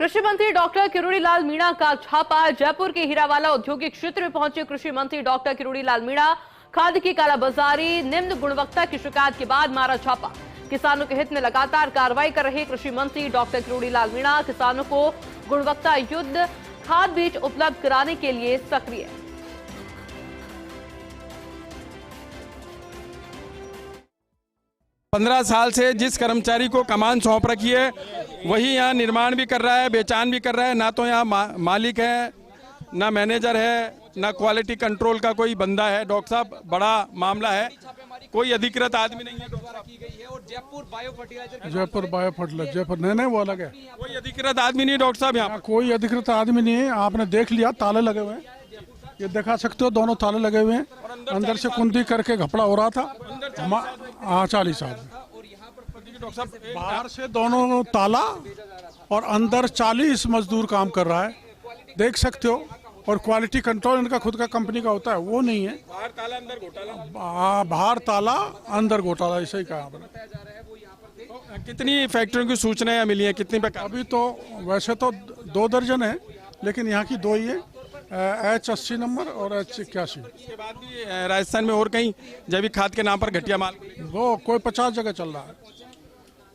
कृषि मंत्री डॉक्टर किरोड़ी लाल मीणा का छापा। जयपुर के हीरावाला औद्योगिक क्षेत्र में पहुंचे कृषि मंत्री डॉक्टर किरोड़ी लाल मीणा। खाद की कालाबाजारी, निम्न गुणवत्ता की शिकायत के बाद मारा छापा। किसानों के हित में लगातार कार्रवाई कर रहे कृषि मंत्री डॉक्टर किरोड़ी लाल मीणा किसानों को गुणवत्ता युक्त खाद बीज उपलब्ध कराने के लिए सक्रिय। 15 साल से जिस कर्मचारी को कमान सौंप रखी है वही यहाँ निर्माण भी कर रहा है, बेचान भी कर रहा है। ना तो यहाँ मालिक है, ना मैनेजर है, ना क्वालिटी कंट्रोल का कोई बंदा है। डॉक्टर साहब, बड़ा मामला है, कोई अधिकृत आदमी नहीं है। और जयपुर बायो फर्टिलाइजर, जयपुर नहीं वो अलग है। कोई अधिकृत आदमी नहीं डॉक्टर साहब, यहाँ कोई अधिकृत आदमी नहीं है। आपने देख लिया, ताले लगे हुए हैं, ये दिखा सकते हो, दोनों ताले लगे हुए हैं। अंदर से कुंदी करके घपला हो रहा था। हाँ, 40 साल। बाहर से दोनों ताला और अंदर 40 मजदूर काम कर रहा है, देख सकते हो। और क्वालिटी कंट्रोल इनका खुद का कंपनी का होता है, वो नहीं है। बाहर ताला अंदर घोटाला, बाहर ताला अंदर घोटाला, ऐसा ही कहा आपने। तो कितनी फैक्ट्रियों की सूचनाएं मिली हैं, कितनी पे? अभी तो वैसे तो 2 दर्जन है, लेकिन यहाँ की 2 ही है, H80 नंबर और H81। इसके बाद भी राजस्थान में और कहीं जैविक खाद के नाम पर घटिया माल, वो कोई 50 जगह चल रहा है,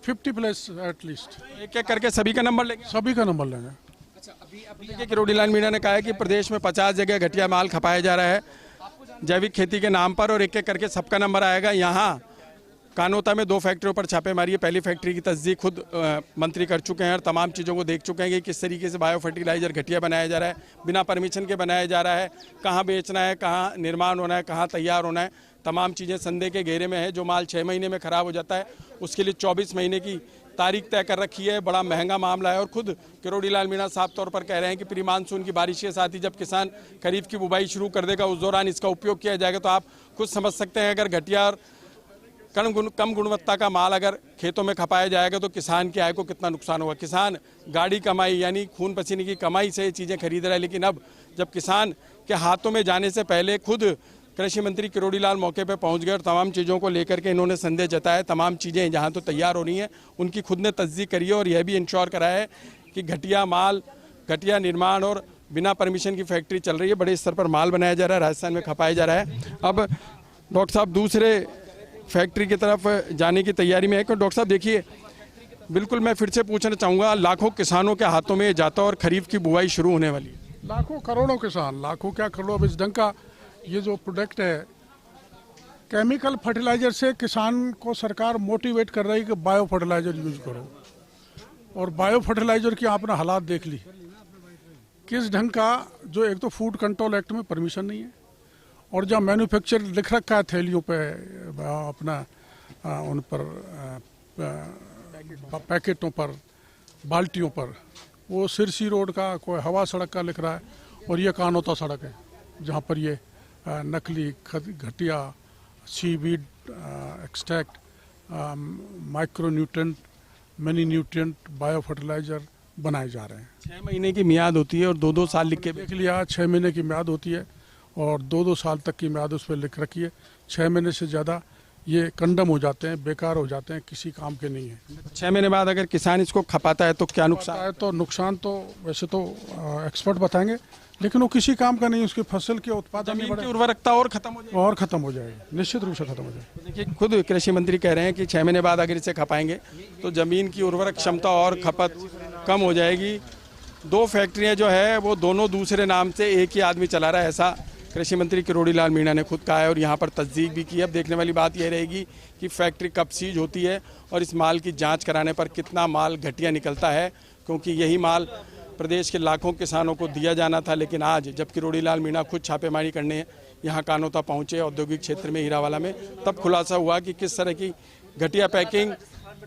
50 प्लस एटलीस्ट। एक एक करके सभी का नंबर लेंगे, सभी का नंबर लेंगे। देखिए, किरोड़ी लाल मीणा ने कहा है कि प्रदेश में 50 जगह घटिया माल खपाया जा रहा है जैविक खेती के नाम पर, और एक एक करके सबका नंबर आएगा। यहाँ कानोता में 2 फैक्ट्रियों पर छापेमारी है। पहली फैक्ट्री की तस्दीक खुद मंत्री कर चुके हैं और तमाम चीज़ों को देख चुके हैं कि किस तरीके से बायो फर्टिलाइजर घटिया बनाया जा रहा है, बिना परमिशन के बनाया जा रहा है, कहाँ बेचना है, कहाँ निर्माण होना है, कहाँ तैयार होना है, तमाम चीज़ें संदेह के घेरे में है। जो माल 6 महीने में ख़राब हो जाता है उसके लिए 24 महीने की तारीख तय कर रखी है। बड़ा महंगा मामला है। और खुद किरोड़ी लाल मीणा साफ तौर पर कह रहे हैं कि प्री मानसून की बारिश के साथ ही जब किसान खरीफ की बुवाई शुरू कर देगा उस दौरान इसका उपयोग किया जाएगा। तो आप खुद समझ सकते हैं, अगर घटिया और कम गुणवत्ता का माल अगर खेतों में खपाया जाएगा तो किसान की आय को कितना नुकसान होगा। किसान गाड़ी कमाई यानी खून पसीने की कमाई से ये चीज़ें खरीद रहा है, लेकिन अब जब किसान के हाथों में जाने से पहले खुद कृषि मंत्री किरोड़ी लाल मौके पर पहुंच गए और तमाम चीज़ों को लेकर के इन्होंने संदेह जताया। तमाम चीज़ें जहां तो तैयार हो रही हैं उनकी खुद ने तस्दीक करी है और यह भी इंश्योर कराया है कि घटिया माल, घटिया निर्माण और बिना परमिशन की फैक्ट्री चल रही है। बड़े स्तर पर माल बनाया जा रहा है, राजस्थान में खपाया जा रहा है। अब डॉक्टर साहब दूसरे फैक्ट्री की तरफ जाने की तैयारी में है। डॉक्टर साहब देखिए, बिल्कुल मैं फिर से पूछना चाहूँगा, लाखों किसानों के हाथों में जाता और खरीफ की बुवाई शुरू होने वाली है। लाखों करोड़ों किसान, लाखों क्या करोड़ों। इस ढंग का ये जो प्रोडक्ट है, केमिकल फर्टिलाइजर से किसान को सरकार मोटिवेट कर रही है कि बायो फर्टिलाइजर यूज करो। और बायो फर्टिलाइजर की आपने हालात देख ली, किस ढंग का। जो एक तो फूड कंट्रोल एक्ट में परमिशन नहीं है, और जहाँ मैन्युफैक्चर लिख रखा है थैलियों पे अपना, उन पर पैकेटों पर, बाल्टियों पर, वो सिरसी रोड का, कोई हवा सड़क का लिख रहा है, और ये कानोता सड़क है जहाँ पर ये नकली घटिया seaweed extract, micro nutrient, mini nutrient bio fertiliser बनाए जा रहे हैं। 6 महीने की मियाद होती है और 2-2 साल लिख के देख लिया, 6 महीने की मियाद होती है और 2-2 साल तक की मियाद उस पर लिख रखी है। 6 महीने से ज़्यादा ये कंडम हो जाते हैं, बेकार हो जाते हैं, किसी काम के नहीं है। 6 महीने बाद अगर किसान इसको खपाता है तो क्या नुकसान है? तो नुकसान तो वैसे तो एक्सपर्ट बताएंगे, लेकिन वो किसी काम का नहीं। उसकी फसल के उत्पादन जमीन की उर्वरकता और खत्म हो जाएगी, निश्चित रूप से खत्म हो जाएगी। देखिए, खुद कृषि मंत्री कह रहे हैं कि 6 महीने बाद अगर इसे खपाएंगे तो जमीन की उर्वरक क्षमता और खपत कम हो जाएगी। 2 फैक्ट्रियाँ जो है वो दोनों दूसरे नाम से एक ही आदमी चला रहा है, ऐसा कृषि मंत्री किरोड़ी लाल मीणा ने खुद कहा है और यहाँ पर तस्दीक भी की। अब देखने वाली बात यह रहेगी कि फैक्ट्री कब सीज होती है और इस माल की जांच कराने पर कितना माल घटिया निकलता है, क्योंकि यही माल प्रदेश के लाखों किसानों को दिया जाना था। लेकिन आज जब किरोड़ी लाल मीणा खुद छापेमारी करने यहाँ कानोता पहुँचे औद्योगिक क्षेत्र में, हीरावाला में, तब खुलासा हुआ कि किस तरह की घटिया पैकिंग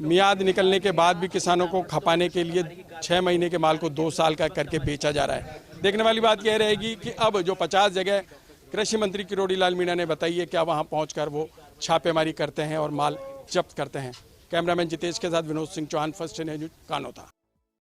मियाद निकलने के बाद भी किसानों को खपाने के लिए 6 महीने के माल को 2 साल का करके बेचा जा रहा है। देखने वाली बात यह रहेगी कि अब जो 50 जगह कृषि मंत्री किरोड़ी लाल मीणा ने बताई है, क्या वहां पहुंचकर वो छापेमारी करते हैं और माल जब्त करते हैं। कैमरामैन जितेश के साथ विनोद सिंह चौहान, फर्स्ट न्यूज, कानोता।